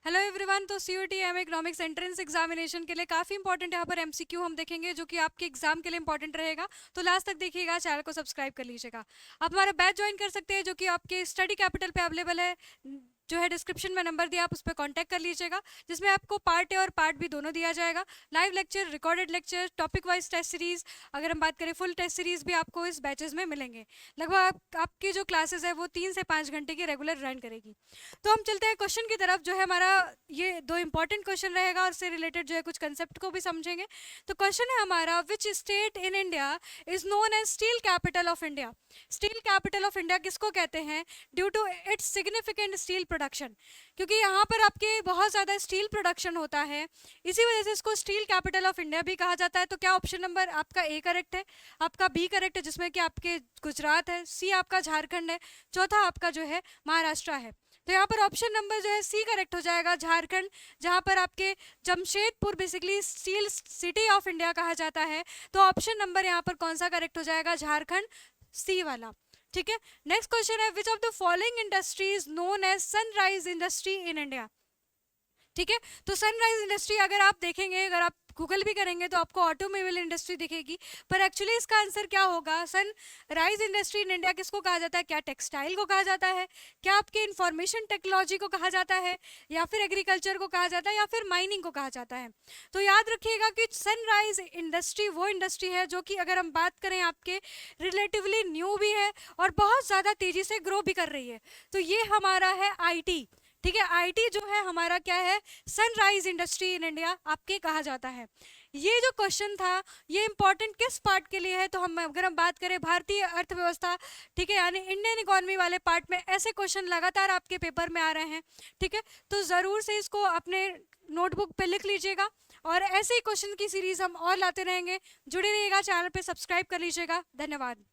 Hello everyone. तो CUET M economics entrance examination के लिए काफ़ी इंपॉर्टेंट यहाँ पर एमसीक्यू हम देखेंगे जो कि आपके एग्जाम के लिए इंपॉर्टेंट रहेगा। तो लास्ट तक देखिएगा, चैनल को सब्सक्राइब कर लीजिएगा। आप हमारा बैच ज्वाइन कर सकते हैं जो कि आपके स्टडी कैपिटल पे अवेलेबल है, जो है डिस्क्रिप्शन में नंबर दिया, आप उस पर कॉन्टैक्ट कर लीजिएगा, जिसमें आपको पार्ट ए और पार्ट बी दोनों दिया जाएगा। Live lecture, recorded lecture, topic wise test series, अगर हम बात करें फुल टेस्ट सीरीज भी आपको इस बैचेस में मिलेंगे। लगभग आपकी जो क्लासेस है वो 3 से 5 घंटे की रेगुलर रन करेगी। तो हम चलते हैं क्वेश्चन की तरफ, जो है हमारा ये दो इंपॉर्टेंट क्वेश्चन रहेगा और उससे रिलेटेड जो है कुछ कंसेप्ट को भी समझेंगे। तो क्वेश्चन है हमारा, which state in India is known as steel capital of India. Steel capital of India किसको कहते हैं? Due to its significant steel production, क्योंकि यहाँ पर आपके बहुत ज़्यादा स्टील प्रोडक्शन होता है, इसी वजह से इसको स्टील कैपिटल ऑफ इंडिया भी कहा जाता है। तो क्या ऑप्शन नंबर आपका ए करेक्ट है, आपका बी करेक्ट है जिसमें कि आपके गुजरात है, सी आपका झारखंड है, चौथा आपका जो है महाराष्ट्र है। तो यहाँ पर ऑप्शन नंबर जो है सी करेक्ट हो जाएगा, झारखंड, जहाँ पर आपके Jamshedpur basically steel city of India कहा जाता है। तो ऑप्शन नंबर यहाँ पर कौन सा करेक्ट हो जाएगा? झारखंड, सी वाला। ठीक है। नेक्स्ट क्वेश्चन है, which of the following industry is known as sunrise industry in India. ठीक है। तो सनराइज इंडस्ट्री अगर आप देखेंगे, अगर आप गूगल भी करेंगे तो आपको ऑटोमोबाइल इंडस्ट्री दिखेगी, पर एक्चुअली इसका आंसर क्या होगा? सनराइज इंडस्ट्री इन इंडिया किसको कहा जाता है? क्या टेक्सटाइल को कहा जाता है, क्या आपके इंफॉर्मेशन टेक्नोलॉजी को कहा जाता है, या फिर एग्रीकल्चर को कहा जाता है, या फिर माइनिंग को कहा जाता है? तो याद रखिएगा कि सनराइज इंडस्ट्री वो इंडस्ट्री है जो कि अगर हम बात करें आपके रिलेटिवली न्यू भी है और बहुत ज़्यादा तेज़ी से ग्रो भी कर रही है। तो ये हमारा है आईटी। ठीक है, आईटी जो है हमारा क्या है? सनराइज इंडस्ट्री इन इंडिया आपके कहा जाता है। ये जो क्वेश्चन था ये इंपॉर्टेंट किस पार्ट के लिए है? तो हम अगर हम बात करें भारतीय अर्थव्यवस्था, ठीक है, यानी इंडियन इकोनॉमी वाले पार्ट में ऐसे क्वेश्चन लगातार आपके पेपर में आ रहे हैं। ठीक है, तो ज़रूर से इसको अपने नोटबुक पे लिख लीजिएगा और ऐसे ही क्वेश्चन की सीरीज हम और लाते रहेंगे। जुड़े रहिएगा, चैनल पे सब्सक्राइब कर लीजिएगा। धन्यवाद।